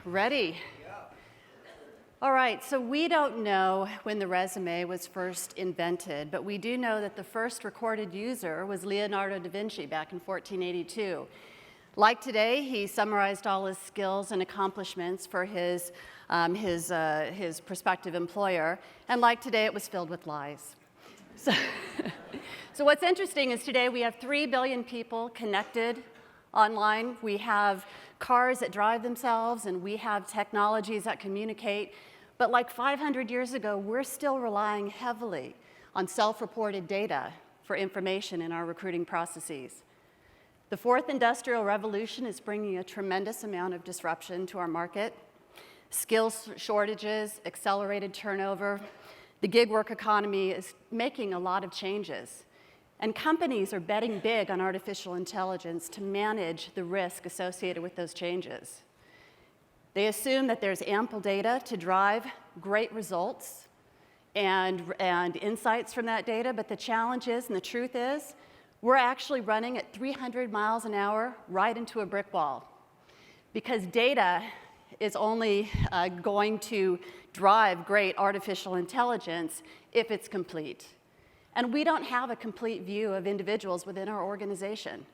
Ready? All right, so we don't know when the resume was first invented, but we do know that the first recorded user was Leonardo da Vinci back in 1482. Like today, he summarized all his skills and accomplishments for his prospective employer, and like today, it was filled with lies. So what's interesting is today we have 3 billion people connected online. We have cars that drive themselves, and we have technologies that communicate. But like 500 years ago, we're still relying heavily on self-reported data for information in our recruiting processes. The fourth industrial revolution is bringing a tremendous amount of disruption to our market. Skills shortages, accelerated turnover. The gig work economy is making a lot of changes. And companies are betting big on artificial intelligence to manage the risk associated with those changes. They assume that there's ample data to drive great results and insights from that data, but the challenge is, and the truth is, we're actually running at 300 miles an hour right into a brick wall. Because data is only going to drive great artificial intelligence if it's complete. And we don't have a complete view of individuals within our organization.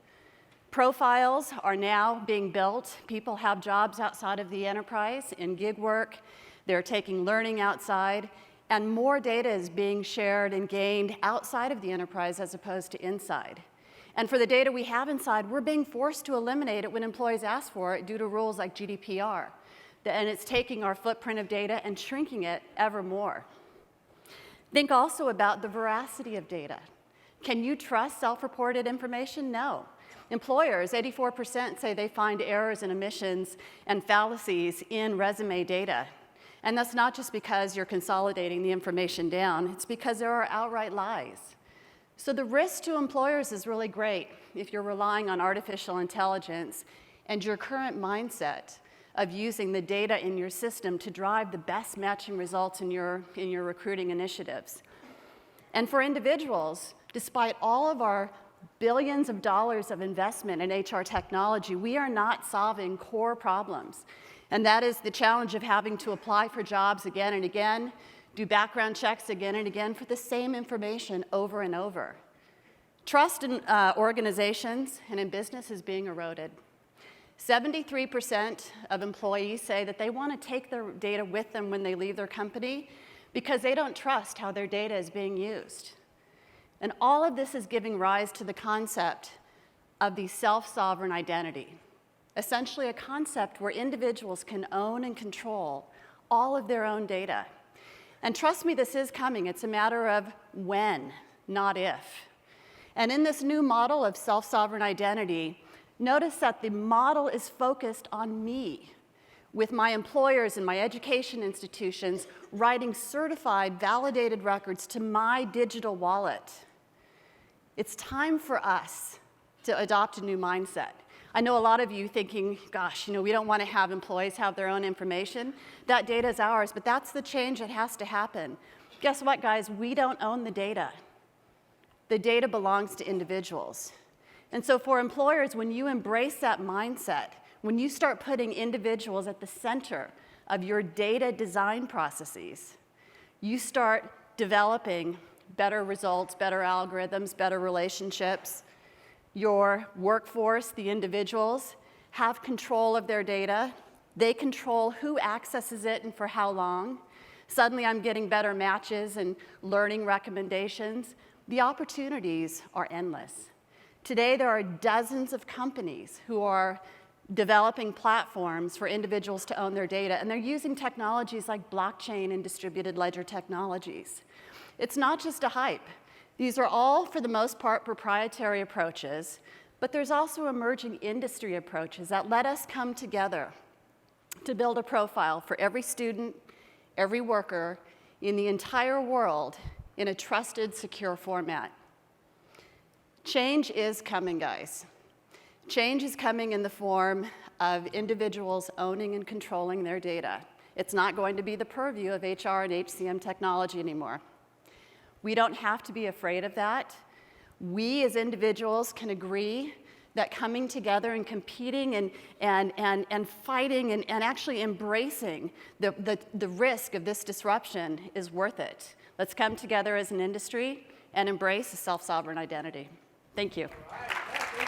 Profiles are now being built. People have jobs outside of the enterprise in gig work. They're taking learning outside, and more data is being shared and gained outside of the enterprise as opposed to inside. And for the data we have inside, we're being forced to eliminate it when employees ask for it due to rules like GDPR. And it's taking our footprint of data and shrinking it ever more. Think also about the veracity of data. Can you trust self-reported information? No. Employers, 84% say they find errors and omissions and fallacies in resume data. And that's not just because you're consolidating the information down, it's because there are outright lies. So the risk to employers is really great if you're relying on artificial intelligence and your current mindset of using the data in your system to drive the best matching results in your recruiting initiatives. And for individuals, despite all of our billions of dollars of investment in HR technology, we are not solving core problems. And that is the challenge of having to apply for jobs again and again, do background checks again and again for the same information over and over. Trust in organizations and in business is being eroded. 73% of employees say that they want to take their data with them when they leave their company because they don't trust how their data is being used. And all of this is giving rise to the concept of the self-sovereign identity, essentially a concept where individuals can own and control all of their own data. And trust me, this is coming. It's a matter of when, not if. And in this new model of self-sovereign identity, notice that the model is focused on me, with my employers and my education institutions writing certified, validated records to my digital wallet. It's time for us to adopt a new mindset. I know a lot of you thinking, gosh, we don't want to have employees have their own information. That data is ours, but that's the change that has to happen. Guess what, guys? We don't own the data. The data belongs to individuals. And so for employers, when you embrace that mindset, when you start putting individuals at the center of your data design processes, you start developing better results, better algorithms, better relationships. Your workforce, the individuals, have control of their data. They control who accesses it and for how long. Suddenly I'm getting better matches and learning recommendations. The opportunities are endless. Today, there are dozens of companies who are developing platforms for individuals to own their data, and they're using technologies like blockchain and distributed ledger technologies. It's not just a hype. These are all, for the most part, proprietary approaches, but there's also emerging industry approaches that let us come together to build a profile for every student, every worker in the entire world in a trusted, secure format. Change is coming, guys. Change is coming in the form of individuals owning and controlling their data. It's not going to be the purview of HR and HCM technology anymore. We don't have to be afraid of that. We as individuals can agree that coming together and competing and fighting and actually embracing the risk of this disruption is worth it. Let's come together as an industry and embrace a self-sovereign identity. Thank you.